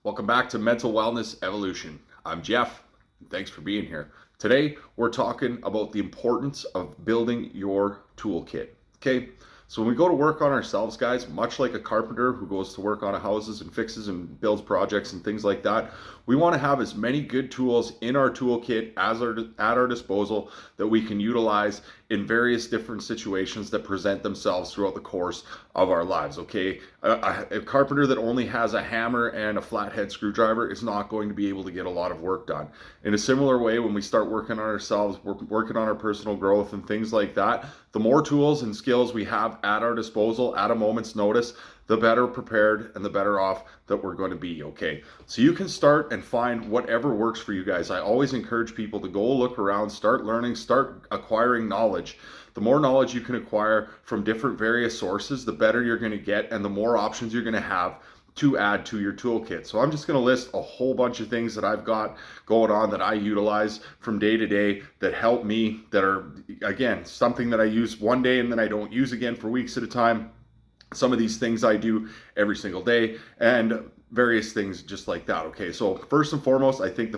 Welcome back to Mental Wellness Evolution. I'm Jeff. Thanks for being here. Today, we're talking about the importance of building your toolkit. Okay, so when we go to work on ourselves, guys, much like a carpenter who goes to work on houses and fixes and builds projects and things like that, we want to have as many good tools in our toolkit as at our disposal that we can utilize in various different situations that present themselves throughout the course of our lives. Okay, a carpenter that only has a hammer and a flathead screwdriver is not going to be able to get a lot of work done. In a similar way, when we start working on ourselves, we're working on our personal growth and things like that, the more tools and skills we have at our disposal at a moment's notice, the better prepared and the better off that we're going to be. Okay, so you can start and find whatever works for you guys. I always encourage people to go look around, start learning, start acquiring knowledge. The more knowledge you can acquire from different various sources, the better you're going to get and the more options you're going to have to add to your toolkit. So I'm just going to list a whole bunch of things that I've got going on that I utilize from day to day that help me, that are, again, something that I use one day and then I don't use again for weeks at a time. Some of these things I do every single day and various things just like that. Okay, so first and foremost, I think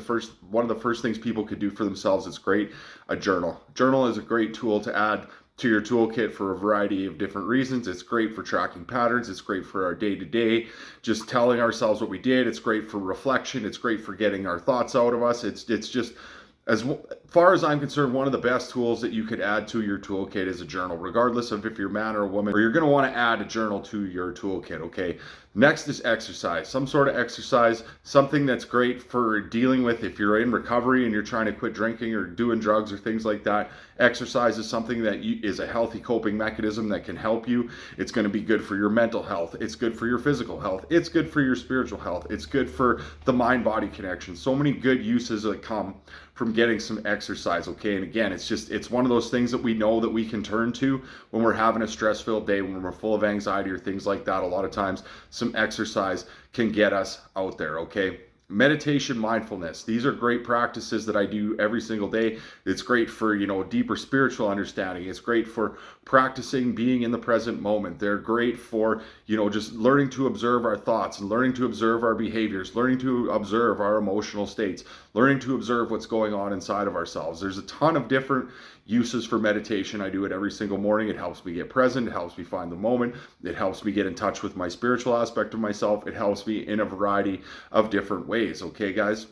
one of the first things people could do for themselves is great a journal. Journal is a great tool to add to your toolkit for a variety of different reasons. It's great for tracking patterns. It's great for our day-to-day, just telling ourselves what we did. It's great for reflection. It's great for getting our thoughts out of us. It's just, as far as I'm concerned, one of the best tools that you could add to your toolkit is a journal, regardless of if you're a man or a woman, or you're going to want to add a journal to your toolkit. Okay. Next is exercise, some sort of exercise, something that's great for dealing with if you're in recovery and you're trying to quit drinking or doing drugs or things like that. Exercise is something that is a healthy coping mechanism that can help you. It's going to be good for your mental health. It's good for your physical health. It's good for your spiritual health. It's good for the mind-body connection. So many good uses that come from getting some exercise. Okay, and again, it's one of those things that we know that we can turn to when we're having a stress-filled day, when we're full of anxiety or things like that. A lot of times some exercise can get us out there. Okay, meditation, mindfulness, these are great practices that I do every single day. It's great for, deeper spiritual understanding. It's great for practicing being in the present moment. They're great for, just learning to observe our thoughts and learning to observe our behaviors, learning to observe our emotional states, learning to observe what's going on inside of ourselves. There's a ton of different uses for meditation. I do it every single morning. It helps me get present. It helps me find the moment. It helps me get in touch with my spiritual aspect of myself. It helps me in a variety of different ways. Okay, guys?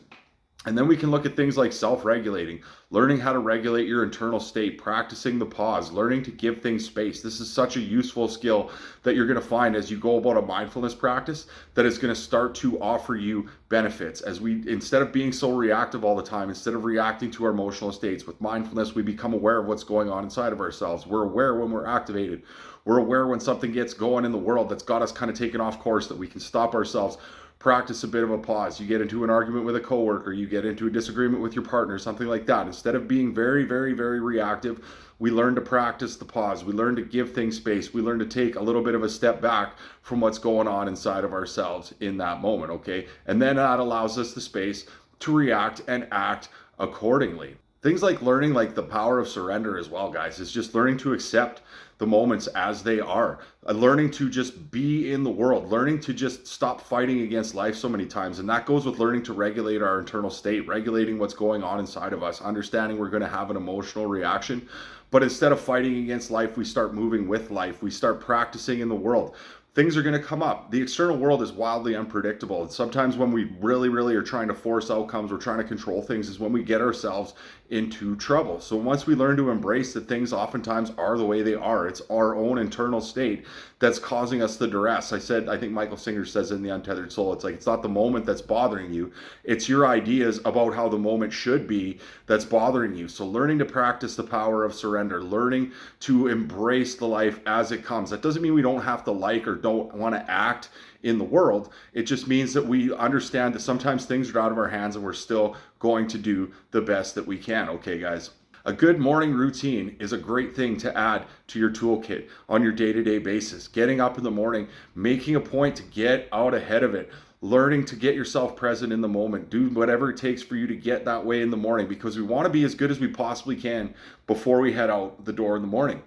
And then we can look at things like self-regulating, learning how to regulate your internal state, practicing the pause, learning to give things space. This is such a useful skill that you're going to find as you go about a mindfulness practice that is going to start to offer you benefits. As we, instead of being so reactive all the time, instead of reacting to our emotional states, with mindfulness, we become aware of what's going on inside of ourselves. We're aware when we're activated. We're aware when something gets going in the world that's got us kind of taken off course, that we can stop ourselves, practice a bit of a pause. You get into an argument with a coworker, you get into a disagreement with your partner, something like that. Instead of being very, very, very reactive, we learn to practice the pause. We learn to give things space. We learn to take a little bit of a step back from what's going on inside of ourselves in that moment, okay? And then that allows us the space to react and act accordingly. Things like learning like the power of surrender as well, guys, is just learning to accept the moments as they are, learning to just be in the world, learning to just stop fighting against life so many times. And that goes with learning to regulate our internal state, regulating what's going on inside of us, understanding we're going to have an emotional reaction. But instead of fighting against life, we start moving with life. We start practicing in the world. Things are going to come up. The external world is wildly unpredictable. And sometimes when we really, really are trying to force outcomes, we're trying to control things, is when we get ourselves into trouble. So once we learn to embrace that things oftentimes are the way they are, it's our own internal state that's causing us the duress. I think Michael Singer says in The Untethered Soul, it's like, it's not the moment that's bothering you. It's your ideas about how the moment should be that's bothering you. So learning to practice the power of surrender, learning to embrace the life as it comes. That doesn't mean we don't have to like or don't want to act in the world. It just means that we understand that sometimes things are out of our hands and we're still going to do the best that we can. Okay, guys? A good morning routine is a great thing to add to your toolkit on your day-to-day basis. Getting up in the morning, making a point to get out ahead of it, learning to get yourself present in the moment. Do whatever it takes for you to get that way in the morning, because we want to be as good as we possibly can before we head out the door in the morning.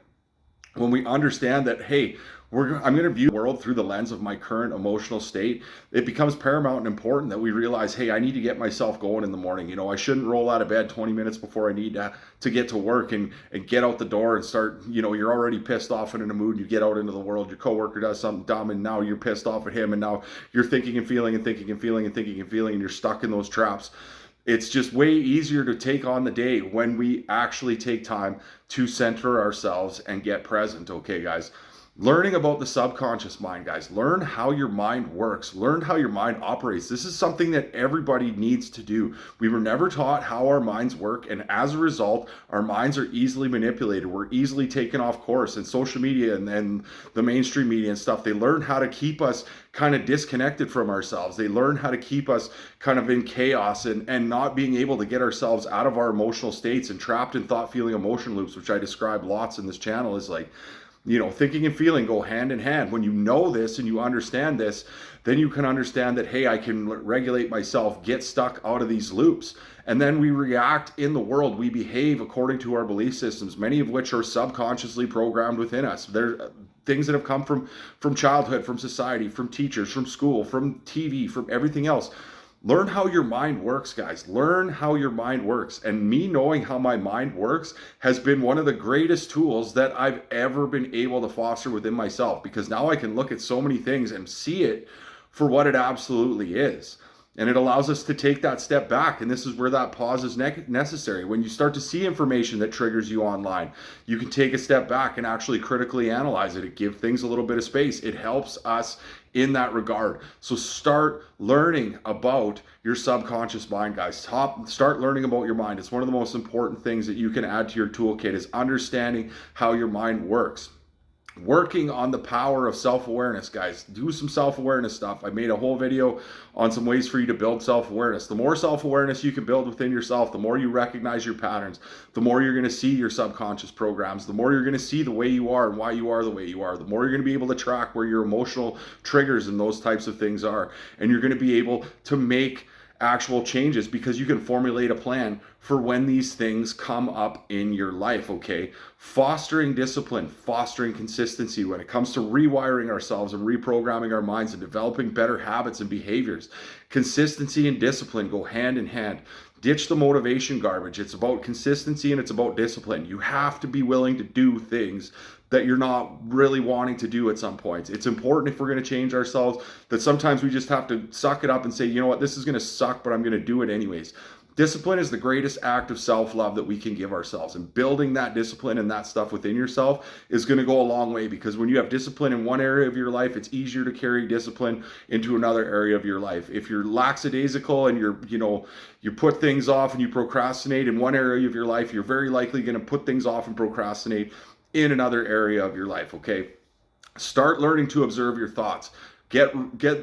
when we understand that, hey, I'm going to view the world through the lens of my current emotional state, it becomes paramount and important that we realize, hey, I need to get myself going in the morning. You know, I shouldn't roll out of bed 20 minutes before I need to get to work and get out the door and start, you know, you're already pissed off and in a mood. You get out into the world, your coworker does something dumb and now you're pissed off at him. And now you're thinking and feeling and thinking and feeling and thinking and feeling and you're stuck in those traps. It's just way easier to take on the day when we actually take time to center ourselves and get present. Okay, guys. Learning about the subconscious mind, guys. Learn how your mind works. Learn how your mind operates. This is something that everybody needs to do. We were never taught how our minds work, and as a result, our minds are easily manipulated. We're easily taken off course. And social media and the mainstream media and stuff, they learn how to keep us kind of disconnected from ourselves. They learn how to keep us kind of in chaos and not being able to get ourselves out of our emotional states and trapped in thought, feeling, emotion loops, which I describe lots in this channel. Is like, you know, thinking and feeling go hand in hand. When you know this and you understand this, then you can understand that, hey, I can regulate myself, get stuck out of these loops. And then we react in the world. We behave according to our belief systems, many of which are subconsciously programmed within us. They're things that have come from childhood, from society, from teachers, from school, from TV, from everything else. Learn how your mind works, guys. Learn how your mind works. And me knowing how my mind works has been one of the greatest tools that I've ever been able to foster within myself, because now I can look at so many things and see it for what it absolutely is. And it allows us to take that step back. And this is where that pause is necessary. When you start to see information that triggers you online, you can take a step back and actually critically analyze it. It gives things a little bit of space. It helps us in that regard. So start learning about your subconscious mind, guys. Start learning about your mind. It's one of the most important things that you can add to your toolkit, is understanding how your mind works. Working on the power of self-awareness, guys. Do some self-awareness stuff. I made a whole video on some ways for you to build self-awareness. The more self-awareness you can build within yourself, the more you recognize your patterns, the more you're going to see your subconscious programs, the more you're going to see the way you are and why you are the way you are, the more you're going to be able to track where your emotional triggers and those types of things are. And you're going to be able to make actual changes, because you can formulate a plan for when these things come up in your life. Okay, fostering discipline, fostering consistency when it comes to rewiring ourselves and reprogramming our minds and developing better habits and behaviors. Consistency and discipline go hand in hand. Ditch the motivation garbage. It's about consistency and it's about discipline. You have to be willing to do things that you're not really wanting to do at some points. It's important, if we're going to change ourselves, that sometimes we just have to suck it up and say, you know what, this is going to suck, but I'm going to do it anyways. Discipline is the greatest act of self-love that we can give ourselves, and building that discipline and that stuff within yourself is going to go a long way, because when you have discipline in one area of your life, it's easier to carry discipline into another area of your life. If you're lackadaisical and you put things off and you procrastinate in one area of your life, you're very likely going to put things off and procrastinate in another area of your life. Okay, start learning to observe your thoughts. Get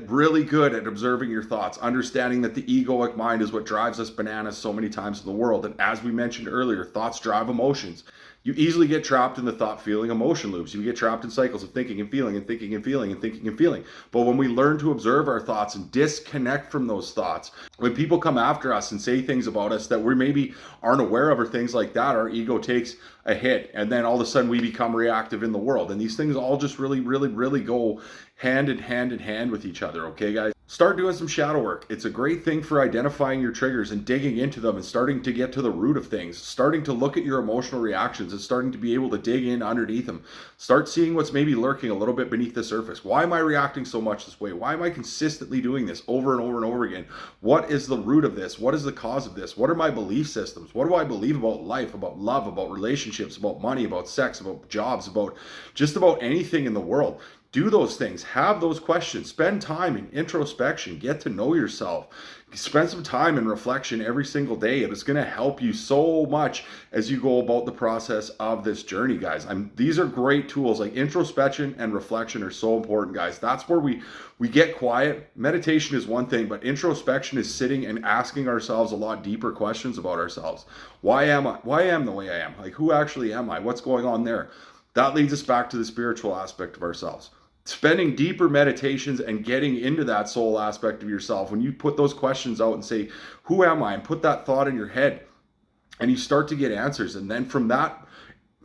really good at observing your thoughts, understanding that the egoic mind is what drives us bananas so many times in the world. And as we mentioned earlier, thoughts drive emotions. You easily get trapped in the thought, feeling, emotion loops. You get trapped in cycles of thinking and feeling and thinking and feeling and thinking and feeling. But when we learn to observe our thoughts and disconnect from those thoughts, when people come after us and say things about us that we maybe aren't aware of or things like that, our ego takes a hit. And then all of a sudden we become reactive in the world. And these things all just really, really, really go hand in hand with each other. Okay, guys? Start doing some shadow work. It's a great thing for identifying your triggers and digging into them and starting to get to the root of things, starting to look at your emotional reactions and starting to be able to dig in underneath them. Start seeing what's maybe lurking a little bit beneath the surface. Why am I reacting so much this way? Why am I consistently doing this over and over and over again? What is the root of this? What is the cause of this? What are my belief systems? What do I believe about life, about love, about relationships, about money, about sex, about jobs, about just about anything in the world? Do those things, have those questions, spend time in introspection, get to know yourself, spend some time in reflection every single day. It is going to help you so much as you go about the process of this journey, guys. These are great tools. Like introspection and reflection are so important, guys. That's where we get quiet. Meditation is one thing, but introspection is sitting and asking ourselves a lot deeper questions about ourselves. Why am I the way I am? Like, who actually am I? What's going on there? That leads us back to the spiritual aspect of ourselves. Spending deeper meditations and getting into that soul aspect of yourself, when you put those questions out and say, who am I? And put that thought in your head and you start to get answers. And then from that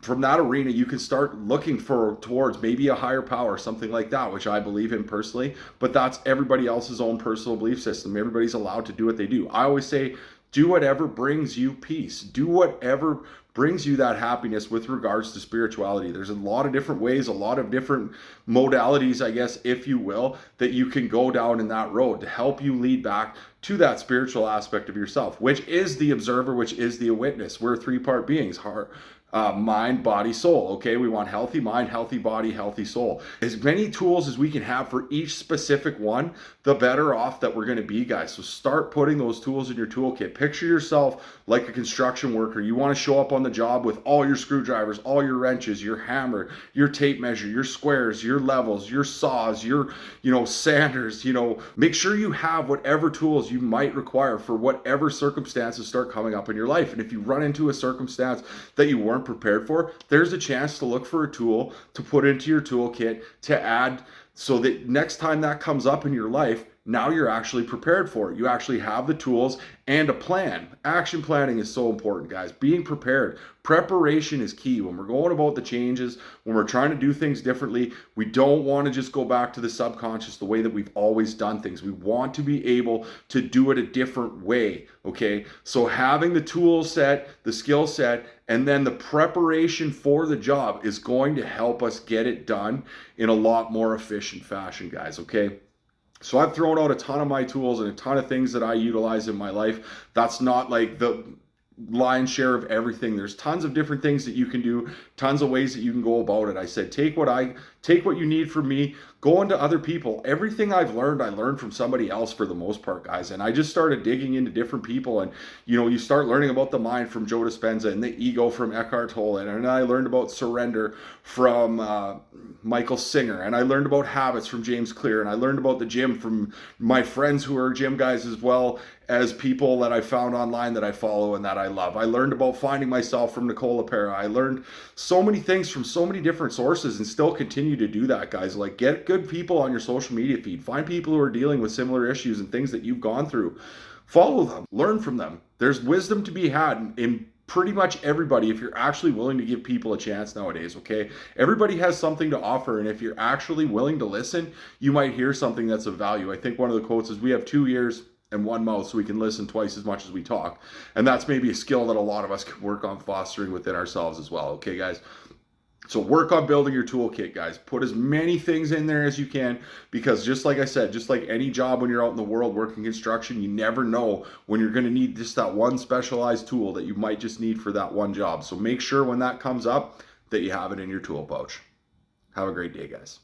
from that arena, you can start looking towards maybe a higher power, something like that, which I believe in personally. But that's everybody else's own personal belief system. Everybody's allowed to do what they do. I always say, do whatever brings you peace. Do whatever brings you that happiness with regards to spirituality. There's a lot of different ways, a lot of different modalities, I guess, if you will, that you can go down in that road to help you lead back to that spiritual aspect of yourself, which is the observer, which is the witness. We're three-part beings, heart, mind, body, soul. Okay, we want healthy mind, healthy body, healthy soul. As many tools as we can have for each specific one, the better off that we're going to be, guys. So start putting those tools in your toolkit. Picture yourself like a construction worker. You want to show up on the job with all your screwdrivers, all your wrenches, your hammer, your tape measure, your squares, your levels, your saws, your sanders. Make sure you have whatever tools you might require for whatever circumstances start coming up in your life. And if you run into a circumstance that you weren't prepared for, there's a chance to look for a tool to put into your toolkit to add, so that next time that comes up in your life, now you're actually prepared for it. You actually have the tools and a plan. Action planning is so important, guys. Being prepared. Preparation is key. When we're going about the changes, when we're trying to do things differently, we don't want to just go back to the subconscious, the way that we've always done things. We want to be able to do it a different way, okay? So having the tool set, the skill set, and then the preparation for the job is going to help us get it done in a lot more efficient fashion, guys, okay? So I've thrown out a ton of my tools and a ton of things that I utilize in my life. That's not like the lion's share of everything. There's tons of different things that you can do, tons of ways that you can go about it. I said, take what you need from me, go into other people. Everything I learned from somebody else for the most part, guys. And I just started digging into different people, and you start learning about the mind from Joe Dispenza and the ego from Eckhart Tolle, and I learned about surrender from Michael Singer, and I learned about habits from James Clear, and I learned about the gym from my friends who are gym guys, as well as people that I found online that I follow and that I love. I learned about finding myself from Nicole LaPera. I learned so many things from so many different sources, and still continue to do that, guys. Like, get good people on your social media feed. Find people who are dealing with similar issues and things that you've gone through. Follow them, learn from them. There's wisdom to be had in pretty much everybody if you're actually willing to give people a chance nowadays, okay? Everybody has something to offer, and if you're actually willing to listen, you might hear something that's of value. I think one of the quotes is, we have 2 ears and 1 mouth, so we can listen twice as much as we talk. And that's maybe a skill that a lot of us can work on fostering within ourselves as well, okay, guys? So work on building your toolkit, guys. Put as many things in there as you can, because just like I said, just like any job when you're out in the world working construction, you never know when you're going to need just that one specialized tool that you might just need for that one job. So make sure when that comes up that you have it in your tool pouch. Have a great day, guys.